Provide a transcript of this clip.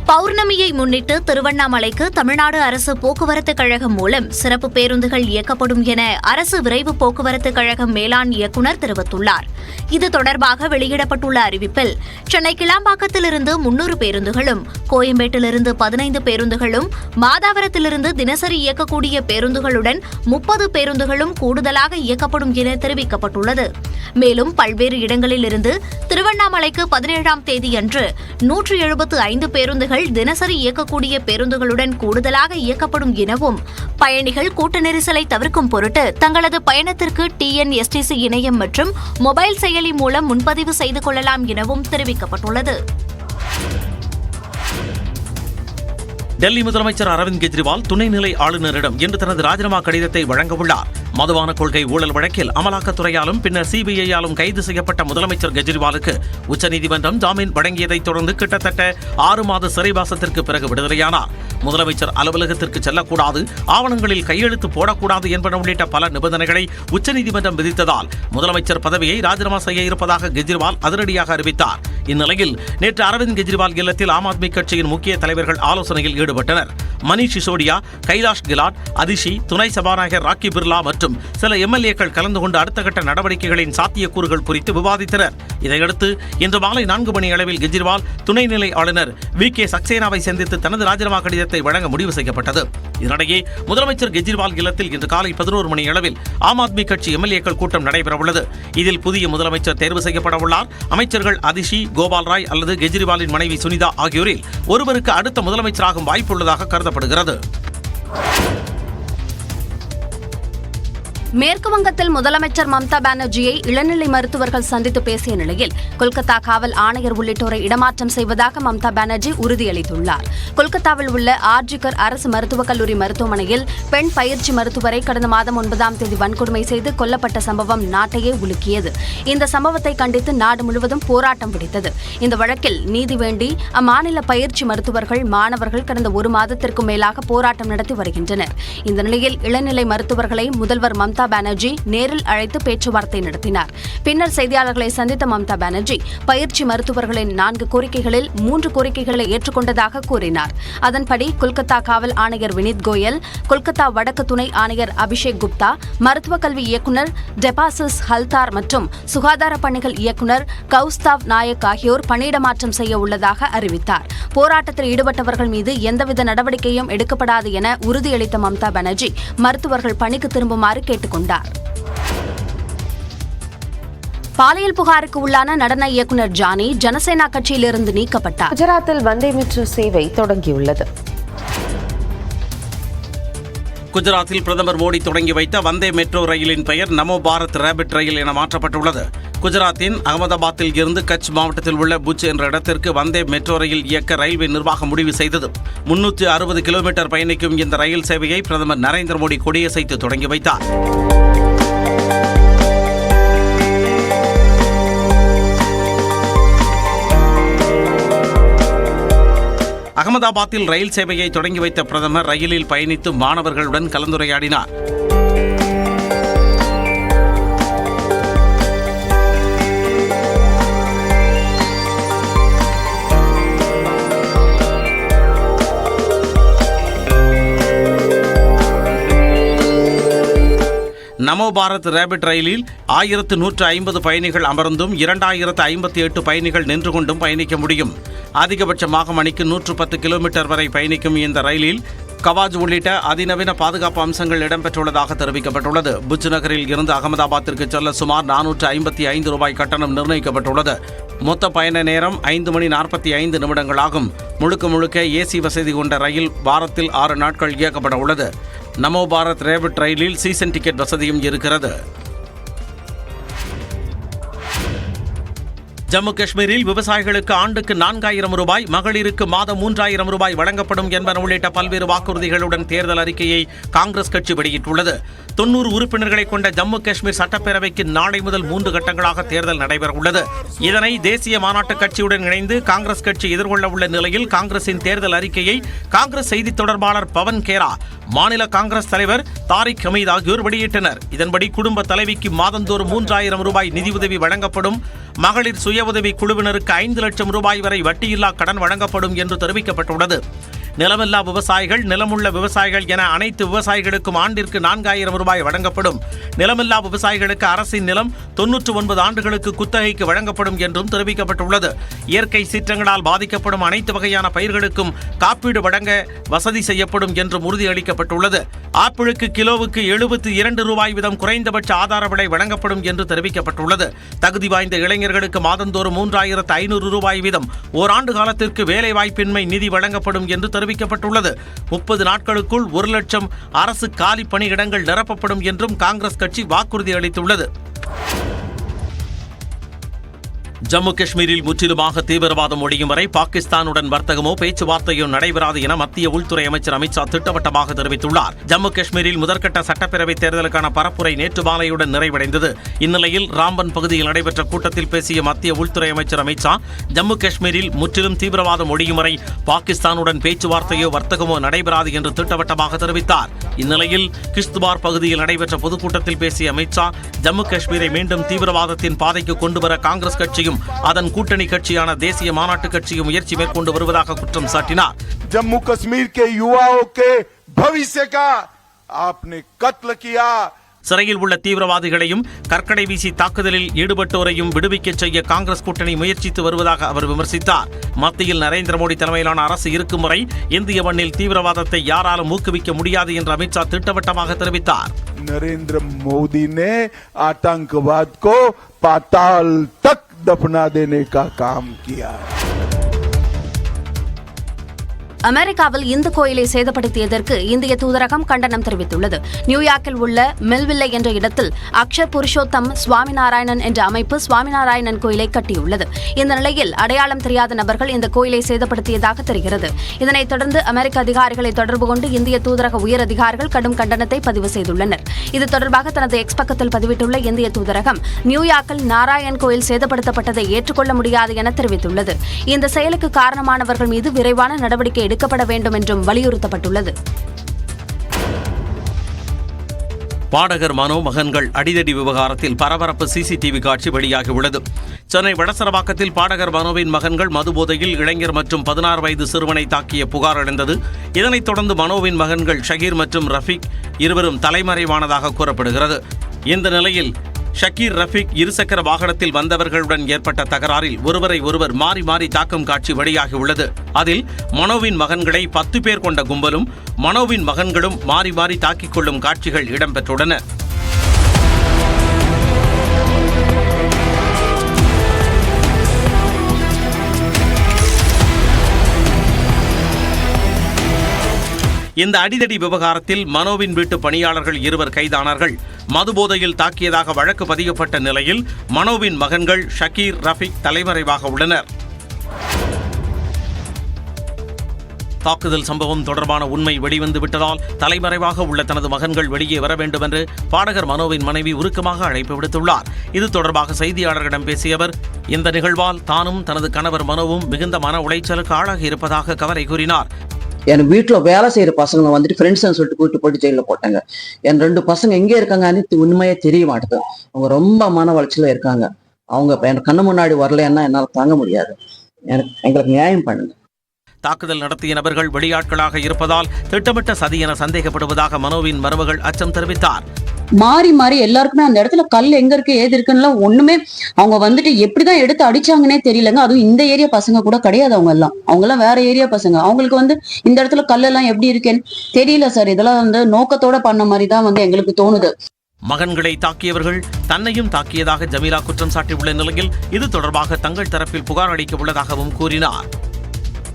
பௌர்ணமியை முன்னிட்டு திருவண்ணாமலைக்கு தமிழ்நாடு அரசு போக்குவரத்து கழகம் மூலம் சிறப்பு பேருந்துகள் இயக்கப்படும் என அரசு விரைவு போக்குவரத்து கழகம் மேலாண் இயக்குநர் தெரிவித்துள்ளார். இது தொடர்பாக வெளியிடப்பட்டுள்ள அறிவிப்பில் சென்னை கிளாம்பாக்கத்திலிருந்து 300 பேருந்துகளும், கோயம்பேட்டிலிருந்து 15 பேருந்துகளும், மாதாவரத்திலிருந்து தினசரி இயக்கக்கூடிய பேருந்துகளுடன் 30 பேருந்துகளும் கூடுதலாக இயக்கப்படும் என தெரிவிக்கப்பட்டுள்ளது. மேலும் பல்வேறு இடங்களிலிருந்து திருவண்ணாமலைக்கு 17ஆம் தேதியன்று 175 பேருந்துகள் தினசரி இயக்கக்கூடிய பேருந்துகளுடன் கூடுதலாக இயக்கப்படும் எனவும், பயணிகள் கூட்ட நெரிசலை தவிர்க்கும் பொருட்டு தங்களது பயணத்திற்கு TNSTC இணையம் மற்றும் மொபைல் செயலி மூலம் முன்பதிவு செய்து கொள்ளலாம் எனவும் தெரிவிக்கப்பட்டுள்ளது. டெல்லி முதலமைச்சர் அரவிந்த் கெஜ்ரிவால் துணைநிலை ஆளுநரிடம் இன்று தனது ராஜினாமா கடிதத்தை வழங்கவுள்ளார். மதுபான கொள்கை ஊழல் வழக்கில் அமலாக்கத்துறையாலும் பின்னர் CBI-யாலும் கைது செய்யப்பட்ட முதலமைச்சர் கெஜ்ரிவாலுக்கு உச்சநீதிமன்றம் ஜாமீன் வழங்கியதைத் தொடர்ந்து கிட்டத்தட்ட 6 மாத சிறைவாசத்திற்கு பிறகு விடுதலையானார். முதலமைச்சர் அலுவலகத்திற்கு செல்லக்கூடாது, ஆவணங்களில் கையெழுத்து போடக்கூடாது என்பன உள்ளிட்ட பல நிபந்தனைகளை உச்சநீதிமன்றம் விதித்ததால் முதலமைச்சர் பதவியை ராஜினாமா செய்ய இருப்பதாக கெஜ்ரிவால் அதிரடியாக அறிவித்தார். இந்நிலையில் நேற்று அரவிந்த் கெஜ்ரிவால் இல்லத்தில் ஆம் ஆத்மி கட்சியின் முக்கிய தலைவர்கள் ஆலோசனையில் ஈடுபட்டனர். மணீஷ் சிசோடியா, கைலாஷ் கெலாட், அதிஷி, துணை சபாநாயகர் ராக்கி பிர்லா மற்றும் சில MLA-க்கள் கலந்து கொண்டு அடுத்த கட்ட நடவடிக்கைகளின் சாத்தியக்கூறுகள் குறித்து விவாதித்தனர். இதையடுத்து இன்று மாலை 4 மணி அளவில் கெஜ்ரிவால் துணைநிலை ஆளுநர் VK சக்சேனாவை சந்தித்து தனது ராஜினாமா கடிதத்தை வழங்க முடிவு செய்யப்பட்டது. இதனிடையே முதலமைச்சர் கெஜ்ரிவால் இல்லத்தில் இன்று காலை 11 மணி அளவில் ஆம் ஆத்மி கட்சி MLA-க்கள் கூட்டம் நடைபெறவுள்ளது. இதில் புதிய முதலமைச்சர் தேர்வு செய்யப்பட உள்ளார். அமைச்சர்கள் அதிஷி, கோபால் ராய் அல்லது கெஜ்ரிவாலின் மனைவி சுனிதா ஆகியோரில் ஒருவருக்கு அடுத்த முதலமைச்சராகும் வாய்ப்புள்ளதாக கருதப்படுகிறது. மேற்கு வங்கத்தில் முதலமைச்சர் மம்தா பானர்ஜியை இளநிலை மருத்துவர்கள் சந்தித்து பேசிய நிலையில் கொல்கத்தா காவல் ஆணையர் உள்ளிட்டோரை இடமாற்றம் செய்வதாக மம்தா பானர்ஜி உறுதியளித்துள்ளார். கொல்கத்தாவில் உள்ள ஆர்ஜிகர் அரசு மருத்துவக் கல்லூரி மருத்துவமனையில் பெண் பயிற்சி மருத்துவரை கடந்த மாதம் 9ஆம் தேதி வன்கொடுமை செய்து கொல்லப்பட்ட சம்பவம் நாட்டையே உலுக்கியது. இந்த சம்பவத்தை கண்டித்து நாடு முழுவதும் போராட்டம் வெடித்தது. இந்த வழக்கில் நீதி வேண்டி அம்மாநில பயிற்சி மருத்துவர்கள், மாணவர்கள் கடந்த 1 மாதத்திற்கும் மேலாக போராட்டம் நடத்தி வருகின்றனர். இந்த நிலையில் இளநிலை மருத்துவர்களை முதல்வர் மம்தா பானர்ஜி நேரில் அழைத்து பேச்சுவார்த்தை நடத்தினார். பின்னர் செய்தியாளர்களை சந்தித்த மம்தா பானர்ஜி பயிற்சி மருத்துவர்களின் 4 கோரிக்கைகளில் 3 கோரிக்கைகளை ஏற்றுக்கொண்டதாக கூறினார். அதன்படி கொல்கத்தா காவல் ஆணையர் வினித் கோயல், கொல்கத்தா வடக்கு துணை ஆணையர் அபிஷேக் குப்தா, மருத்துவக் கல்வி இயக்குநர் டெபாசிஸ் ஹல்தார் மற்றும் சுகாதார பணிகள் இயக்குநர் கௌஸ்தாவ் நாயக் ஆகியோர் பணியிடமாற்றம் செய்ய உள்ளதாக அறிவித்தார். போராட்டத்தில் ஈடுபட்டவர்கள் மீது எந்தவித நடவடிக்கையும் எடுக்கப்படாது என உறுதியளித்த மம்தா பானர்ஜி மருத்துவர்கள் பணிக்கு திரும்புமாறு கேட்டுக் கொண்டார். பாலியல் புகாருக்கு உள்ளான நடன இயக்குநர் ஜானி ஜனசேனா கட்சியிலிருந்து நீக்கப்பட்டார். குஜராத்தில் வந்தே மெட்ரோ சேவை தொடங்கியுள்ளது. குஜராத்தில் பிரதமர் மோடி தொடங்கி வைத்த வந்தே மெட்ரோ ரயிலின் பெயர் நமோ பாரத் ரேபிட் ரயில் என மாற்றப்பட்டுள்ளது. குஜராத்தின் அகமதாபாத்தில் இருந்து கட்ச் மாவட்டத்தில் உள்ள புஜ் என்ற இடத்திற்கு வந்தே மெட்ரோ ரயில் இயக்க ரயில்வே நிர்வாகம் முடிவு செய்தது. 360 கிலோமீட்டர் பயணிக்கும் இந்த ரயில் சேவையை பிரதமர் நரேந்திர மோடி கொடியசைத்து தொடங்கி வைத்தார். அகமதாபாத்தில் ரயில் சேவையை தொடங்கி வைத்த பிரதமர் ரயிலில் பயணித்து மாணவர்களுடன் கலந்துரையாடினார். நமோ பாரத் ரேபிட் ரயிலில் 1150 பயணிகள் அமர்ந்தும் 2058 பயணிகள் நின்று கொண்டும் பயணிக்க முடியும். அதிகபட்சமாக மணிக்கு 110 கிலோமீட்டர் வரை பயணிக்கும் இந்த ரயிலில் கவாஜ் உள்ளிட்ட அதிநவீன பாதுகாப்பு அம்சங்கள் இடம்பெற்றுள்ளதாக தெரிவிக்கப்பட்டுள்ளது. புஜ் நகரில் இருந்து அகமதாபாத்திற்கு செல்ல சுமார் 455 ரூபாய் கட்டணம் நிர்ணயிக்கப்பட்டுள்ளது. மொத்த பயண நேரம் 5 மணி 45 நிமிடங்களாகும். முழுக்க AC வசதி கொண்ட ரயில் வாரத்தில் 6 நாட்கள் இயக்கப்பட உள்ளது. நமோ பாரத் ரேபிட் ரயிலில் சீசன் டிக்கெட் வசதியும் இருக்கிறது. ஜம்மு காஷ்மீரில் விவசாயிகளுக்கு ஆண்டுக்கு 4000 ரூபாய், மகளிருக்கு மாதம் 3000 ரூபாய் வழங்கப்படும் என்பன உள்ளிட்ட பல்வேறு வாக்குறுதிகளுடன் தேர்தல் அறிக்கையை காங்கிரஸ் கட்சி வெளியிட்டுள்ளது. 90 உறுப்பினர்களை கொண்ட ஜம்மு காஷ்மீர் சட்டப்பேரவைக்கு நாளை முதல் 3 கட்டங்களாக தேர்தல் நடைபெறவுள்ளது. இதனை தேசிய மாநாட்டு கட்சியுடன் இணைந்து காங்கிரஸ் கட்சி எதிர்கொள்ள உள்ள நிலையில் காங்கிரசின் தேர்தல் அறிக்கையை காங்கிரஸ் செய்தி தொடர்பாளர் பவன் கேரா, மாநில காங்கிரஸ் தலைவர் தாரிக் ஹமீத் ஆகியோர் வெளியிட்டனர். இதன்படி குடும்ப தலைவிக்கு மாதந்தோறும் 3000 ரூபாய் நிதியுதவி வழங்கப்படும். மகளிர் சுய உதவி குழுவினருக்கு 5 லட்சம் ரூபாய் வரை வட்டியில்லா கடன் வழங்கப்படும் என்று தெரிவிக்கப்பட்டுள்ளது. நிலமில்லா விவசாயிகள், நிலமுள்ள விவசாயிகள் என அனைத்து விவசாயிகளுக்கும் ஆண்டிற்கு 4000 ரூபாய் வழங்கப்படும். நிலமில்லா விவசாயிகளுக்கு அரசின் நிலம் 99 ஆண்டுகளுக்கு குத்தகைக்கு வழங்கப்படும் என்றும் தெரிவிக்கப்பட்டுள்ளது. இயற்கை சீற்றங்களால் பாதிக்கப்படும் அனைத்து வகையான பயிர்களுக்கும் காப்பீடு வழங்க வசதி செய்யப்படும் என்றும் உறுதியளிக்கப்பட்டுள்ளது. ஆப்பிளுக்கு கிலோவுக்கு 72 ரூபாய் வீதம் குறைந்தபட்ச ஆதார விலை வழங்கப்படும் என்று தெரிவிக்கப்பட்டுள்ளது. தகுதி வாய்ந்த இளைஞர்களுக்கு மாதந்தோறும் 3500 ரூபாய் வீதம் ஓராண்டு காலத்திற்கு வேலைவாய்ப்பின்மை நிதி வழங்கப்படும் என்று தெரிவிக்கப்பட்டுள்ளது. 30 நாட்களுக்குள் 1 லட்சம் அரசு காலி பணியிடங்கள் நிரப்பப்படும் என்றும் காங்கிரஸ் கட்சி வாக்குறுதி அளித்துள்ளது. ஜம்மு காஷ்மீரில் முற்றிலுமாக தீவிரவாதம் ஒழியும் வரை பாகிஸ்தானுடன் வர்த்தகமோ பேச்சுவார்த்தையோ நடைபெறாது என மத்திய உள்துறை அமைச்சர் அமித் ஷா திட்டவட்டமாக தெரிவித்துள்ளார். ஜம்மு காஷ்மீரில் முதற்கட்ட சட்டப்பேரவைத் தேர்தலுக்கான பரப்புரை நேற்று மாலையுடன் நிறைவடைந்தது. இந்நிலையில் ராம்பன் பகுதியில் நடைபெற்ற கூட்டத்தில் பேசிய மத்திய உள்துறை அமைச்சர் அமித் ஷா, ஜம்மு காஷ்மீரில் முற்றிலும் தீவிரவாதம் ஒழியும் வரை பாகிஸ்தானுடன் பேச்சுவார்த்தையோ வர்த்தகமோ நடைபெறாது என்று திட்டவட்டமாக தெரிவித்தார். இந்நிலையில் கிஷ்த்வார் பகுதியில் நடைபெற்ற பொதுக்கூட்டத்தில் பேசிய அமித் ஷா, ஜம்மு காஷ்மீரை மீண்டும் தீவிரவாதத்தின் பாதைக்கு கொண்டுவர காங்கிரஸ் கட்சியும் அதன் கூட்டணி கட்சியான தேசிய மாநாட்டு கட்சியும் முயற்சி மேற்கொண்டு வருவதாக குற்றம் சாட்டினார். जम्मू कश्मीर के युवाओं के भविष्य का आपने कत्ल किया. சிறையில் உள்ள தீவிரவாதிகளையும் கற்கடை வீசி தாக்குதலில் ஈடுபட்டோரையும் விடுவிக்க செய்ய காங்கிரஸ் கூட்டணி முயற்சித்து வருவதாக அவர் விமர்சித்தார். மத்தியில் நரேந்திர மோடி தலைமையிலான அரசு இருக்கும் வரை இந்திய மண்ணில் தீவிரவாதத்தை யாராலும் ஊக்குவிக்க முடியாது என்று அமித் ஷா திட்டவட்டமாக தெரிவித்தார். नरेंद्र मोदी ने आतंकवाद को पाताल तक दफना देने का काम किया. அமெரிக்காவில் இந்து கோயிலை சேதப்படுத்தியதற்கு இந்திய தூதரகம் கண்டனம் தெரிவித்துள்ளது. நியூயார்க்கில் உள்ள மெல்வில்லை என்ற இடத்தில் அக்ஷர் புருஷோத்தம் சுவாமிநாராயணன் என்ற அமைப்பு சுவாமிநாராயணன் கோயிலை கட்டியுள்ளது. இந்த நிலையில் அடையாளம் தெரியாத நபர்கள் இந்த கோயிலை சேதப்படுத்தியதாக தெரிகிறது. இதனைத் தொடர்ந்து அமெரிக்க அதிகாரிகளை தொடர்பு கொண்டு இந்திய தூதரக உயர் அதிகாரிகள் கடும் கண்டனத்தை பதிவு செய்துள்ளனர். இது தொடர்பாக தனது எக்ஸ் பக்கத்தில் பதிவிட்டுள்ள இந்திய தூதரகம், நியூயார்க்கில் நாராயண் கோயில் சேதப்படுத்தப்பட்டதை ஏற்றுக்கொள்ள முடியாது என தெரிவித்துள்ளது. இந்த செயலுக்கு காரணமானவர்கள் மீது விரைவான நடவடிக்கை எடுக்கப்பட வேண்டும் என்றும் வலியுறுத்தப்பட்டுள்ளது. பாடகர் மனோ மகன்கள் அடிதடி விவகாரத்தில் பரபரப்பு சிசிடிவி காட்சி வெளியாகியுள்ளது. சென்னை வடசரவாக்கத்தில் பாடகர் மனோவின் மகன்கள் மதுபோதையில் இளைஞர் மற்றும் 16 வயது சிறுவனை தாக்கிய புகார் எழுந்தது. இதனைத் தொடர்ந்து மனோவின் மகன்கள் ஷகீர் மற்றும் ரஃபீக் இருவரும் தலைமறைவானதாக கூறப்படுகிறது. இந்த நிலையில் ஷக்கீர், ரஃபீக் இருசக்கர வாகனத்தில் வந்தவர்களுடன் ஏற்பட்ட தகராறில் ஒருவரை ஒருவர் மாறி மாறி தாக்கும் காட்சி வெளியாகியுள்ளது. அதில் மனோவின் மகன்களை 10 பேர் கொண்ட கும்பலும் மனோவின் மகன்களும் மாறி மாறி தாக்கிக் கொள்ளும் காட்சிகள் இடம்பெற்றுள்ளன. இந்த அடிதடி விவகாரத்தில் மனோவின் வீட்டு பணியாளர்கள் 2 கைதானார்கள். மதுபோதையில் தாக்கியதாக வழக்கு பதியப்பட்ட நிலையில் மனோவின் மகன்கள் ஷக்கீர், ரஃபீக் தலைமறைவாக உள்ளனர். தாக்குதல் சம்பவம் தொடர்பான உண்மை வெளிவந்து விட்டதால் தலைமறைவாக உள்ள தனது மகன்கள் வெளியே வர வேண்டும் என்று பாடகர் மனோவின் மனைவி உருக்கமாக அழைப்பு விடுத்துள்ளார். இது தொடர்பாக செய்தியாளர்களிடம் பேசிய அவர், இந்த நிகழ்வால் தானும் தனது கணவர் மனோவும் மிகுந்த மன உளைச்சலுக்கு ஆளாகி இருப்பதாக கவலை கூறினார். என் வீட்டில் வேலை செய்கிற பசங்களை வந்துட்டு ஃப்ரெண்ட்ஸ்ன்னு சொல்லிட்டு கூப்பிட்டு போட்டு ஜெயிலில் போட்டாங்க. என் 2 பசங்க எங்கே இருக்காங்கன்னு உண்மையே தெரிய மாட்டேது. அவங்க ரொம்ப மன வளர்ச்சியில் இருக்காங்க. அவங்க என் கண்ணு முன்னாடி வரலன்னா என்னால் தாங்க முடியாது. எங்களுக்கு நியாயம் பண்ணுங்க. தாக்குதல் நடத்திய நபர்கள் வெளியாட்களாக இருப்பதால் திட்டமிட்ட சதி என சந்தேகப்படுவதாக மனோவின் மருமகள் அச்சம் தெரிவித்தார். மாறி மாறி எல்லாருக்குமே அந்த இடத்துல கல் எங்க இருக்கு ஏது இருக்குன்னு ஒண்ணுமே அவங்க வந்துட்டு எப்படிதான் எடுத்து அடிச்சாங்கன்னே தெரியலங்க. அதுவும் இந்த ஏரியா பசங்க கூட கிடையாது. அவங்க எல்லாம் வேற ஏரியா பசங்க. அவங்களுக்கு இந்த இடத்துல கல் எல்லாம் எப்படி இருக்கேன்னு தெரியல சார். இதெல்லாம் நோக்கத்தோட பண்ண மாதிரி தான் எங்களுக்கு தோணுது. மகன்களை தாக்கியவர்கள் தன்னையும் தாக்கியதாக ஜமீலா குற்றம் சாட்டியுள்ள நிலையில் இது தொடர்பாக தங்கள் தரப்பில் புகார் அளிக்க உள்ளதாகவும் கூறினார்.